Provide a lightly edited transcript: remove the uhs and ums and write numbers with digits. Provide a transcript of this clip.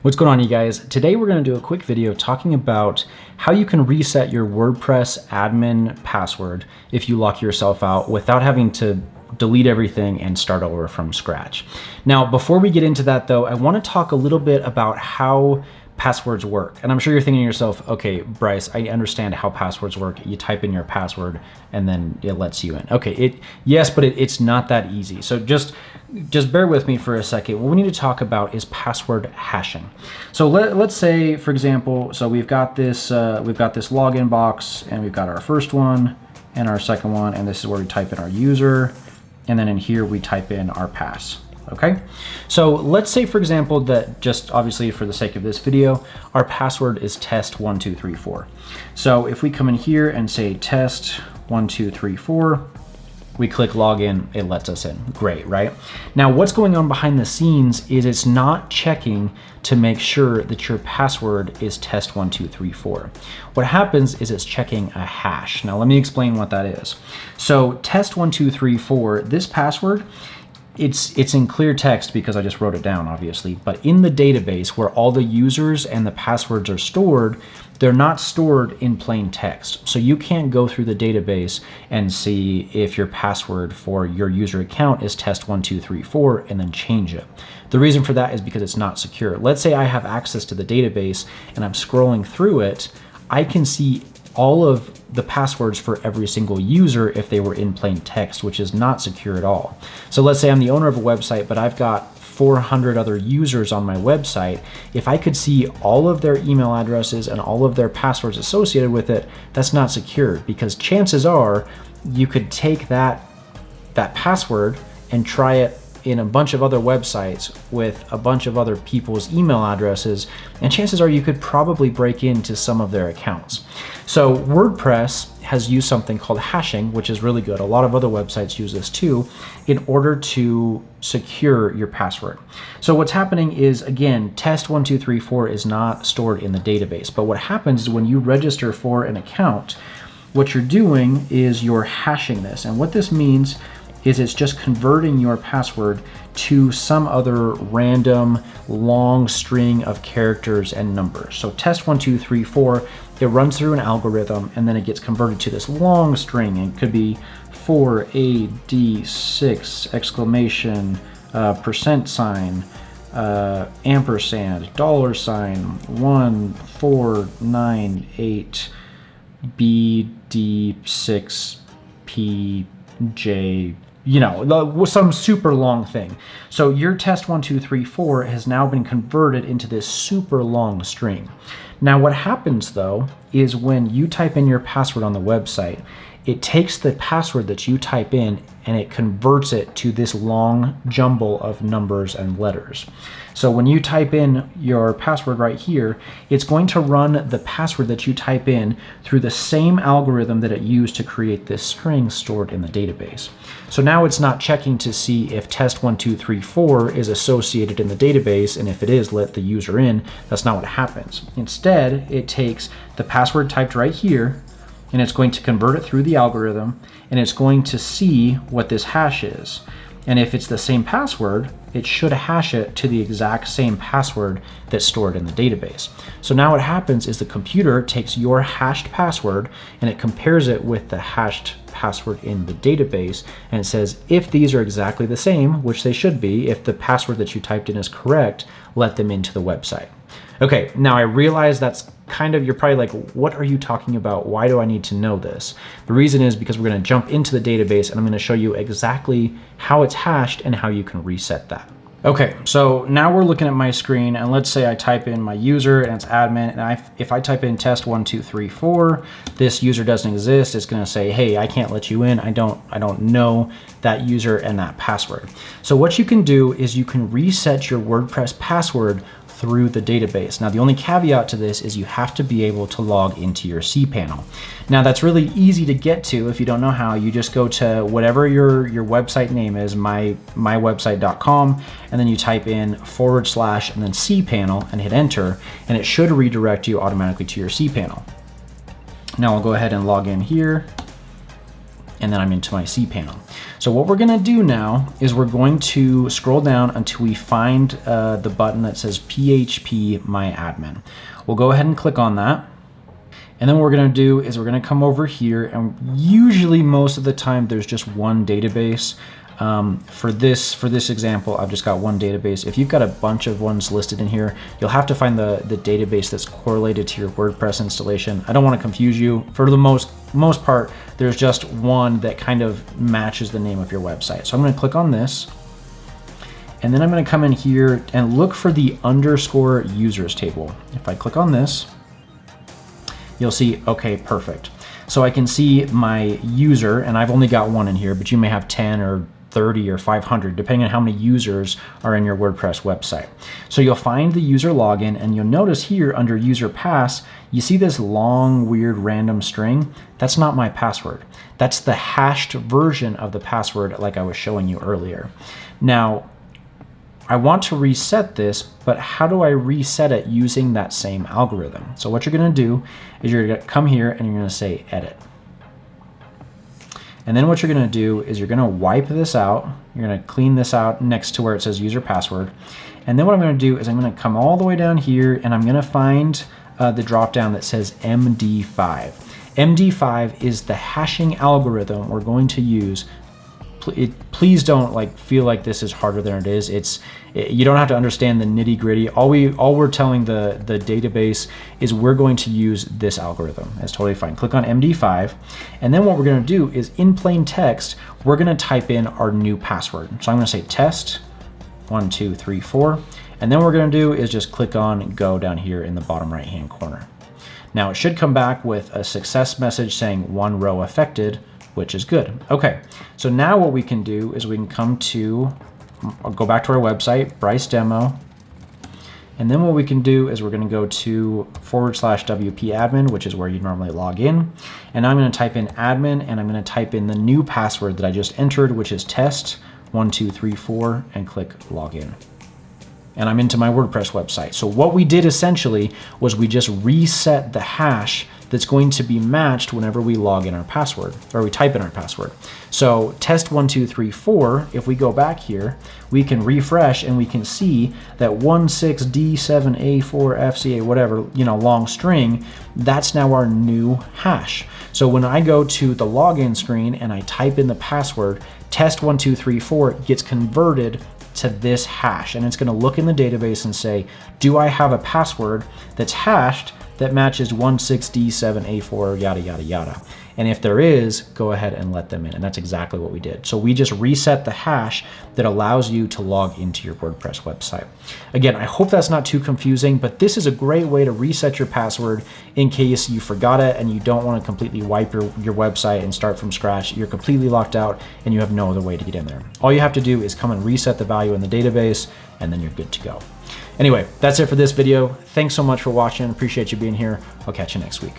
What's going on, you guys? Today we're going to do a quick video talking about how you can reset your WordPress admin password if you lock yourself out without having to delete everything and start over from scratch. Now, before we get into that though, I want to talk a little bit about how passwords work. And I'm sure you're thinking to yourself, okay, Bryce, I understand how passwords work. You type in your password and then it lets you in. Okay, yes, but it's not that easy. So just bear with me for a second. What we need to talk about is password hashing. So let's say, for example, so we've got this login box, and we've got our first one and our second one, and this is where we type in our user, and then in here we type in our pass. Okay, so let's say, for example, that just obviously for the sake of this video, our password is test1234. So if we come in here and say test1234, we click login, it lets us in. Great, right? Now what's going on behind the scenes is it's not checking to make sure that your password is test1234. What happens is it's checking a hash. Now let me explain what that is. So test1234, this password, it's in clear text because I just wrote it down, obviously, but in the database where all the users and the passwords are stored, they're not stored in plain text. So you can't go through the database and see if your password for your user account is test1234 and then change it. The reason for that is because it's not secure. Let's say I have access to the database and I'm scrolling through it, I can see all of the passwords for every single user if they were in plain text, which is not secure at all. So let's say I'm the owner of a website, but I've got 400 other users on my website. If I could see all of their email addresses and all of their passwords associated with it, that's not secure, because chances are you could take that password and try it in a bunch of other websites with a bunch of other people's email addresses, and chances are you could probably break into some of their accounts. So WordPress has used something called hashing, which is really good. A lot of other websites use this too, in order to secure your password. So what's happening is, again, test1234 is not stored in the database, but what happens is when you register for an account, what you're doing is you're hashing this. And what this means is it's just converting your password to some other random long string of characters and numbers. So test1234, it runs through an algorithm and then it gets converted to this long string. It could be 4AD6 exclamation %, ampersand, $1498 BD6PJ, you know, some super long thing. So your test1234 has now been converted into this super long string. Now what happens though is when you type in your password on the website, it takes the password that you type in and it converts it to this long jumble of numbers and letters. So when you type in your password right here, it's going to run the password that you type in through the same algorithm that it used to create this string stored in the database. So now it's not checking to see if test1234 is associated in the database, and if it is, let the user in. That's not what happens. Instead, it takes the password typed right here, and it's going to convert it through the algorithm, and it's going to see what this hash is. And if it's the same password, it should hash it to the exact same password that's stored in the database. So now what happens is the computer takes your hashed password and it compares it with the hashed password in the database, and it says, if these are exactly the same, which they should be, if the password that you typed in is correct, let them into the website. Okay, now I realize that's kind of, you're probably like, what are you talking about? Why do I need to know this? The reason is because we're going to jump into the database and I'm going to show you exactly how it's hashed and how you can reset that. Okay, so now we're looking at my screen, and let's say I type in my user and it's admin, and if I type in test1234, this user doesn't exist. It's going to say, hey, I can't let you in. I don't know that user and that password. So what you can do is you can reset your WordPress password through the database. Now the only caveat to this is you have to be able to log into your cPanel. Now that's really easy to get to. If you don't know how, you just go to whatever your website name is, mywebsite.com, and then you type in / and then cPanel and hit enter, and it should redirect you automatically to your cPanel. Now I'll go ahead and log in here, and then I'm into my cPanel. So what we're gonna do now is we're going to scroll down until we find the button that says PHP My Admin. We'll go ahead and click on that. And then what we're gonna do is we're gonna come over here, and usually most of the time there's just one database. For this example, I've just got one database. If you've got a bunch of ones listed in here, you'll have to find the database that's correlated to your WordPress installation. I don't want to confuse you. For the most part, there's just one that kind of matches the name of your website. So I'm going to click on this, and then I'm going to come in here and look for the underscore users table. If I click on this, you'll see, okay, perfect. So I can see my user, and I've only got one in here, but you may have 10 or 30 or 500, depending on how many users are in your WordPress website. So you'll find the user login, and you'll notice here under user pass, you see this long, weird, random string. That's not my password. That's the hashed version of the password like I was showing you earlier. Now, I want to reset this, but how do I reset it using that same algorithm? So what you're gonna do is you're gonna come here and you're gonna say edit. And then what you're gonna do is you're gonna wipe this out. You're gonna clean this out next to where it says user password. And then what I'm gonna do is I'm gonna come all the way down here, and I'm gonna find the drop down that says MD5. MD5 is the hashing algorithm we're going to use. Please don't feel like this is harder than it is. You don't have to understand the nitty gritty. All we're telling the database is we're going to use this algorithm. That's totally fine. Click on MD5, and then what we're going to do is in plain text, we're going to type in our new password. So I'm going to say test 1 2 3 4, and then what we're going to do is just click on go down here in the bottom right hand corner. Now it should come back with a success message saying 1 row affected, which is good. Okay, so now what we can do is we can go back to our website, Bryce Demo, and then what we can do is we're gonna go to /WP admin, which is where you normally log in. And I'm gonna type in admin, and I'm gonna type in the new password that I just entered, which is test 1 2 3 4, and click login. And I'm into my WordPress website. So what we did essentially was we just reset the hash that's going to be matched whenever we log in our password, or we type in our password. So test 1 2 3 4, if we go back here, we can refresh and we can see that 16D7A4FCA, whatever, long string, that's now our new hash. So when I go to the login screen and I type in the password, test 1 2 3 4 gets converted to this hash, and it's going to look in the database and say, do I have a password that's hashed that matches 16D7A4 yada yada yada? And if there is, go ahead and let them in. And that's exactly what we did. So we just reset the hash that allows you to log into your WordPress website. Again, I hope that's not too confusing, but this is a great way to reset your password in case you forgot it and you don't want to completely wipe your website and start from scratch. You're completely locked out and you have no other way to get in there. All you have to do is come and reset the value in the database, and then you're good to go. Anyway, that's it for this video. Thanks so much for watching. Appreciate you being here. I'll catch you next week.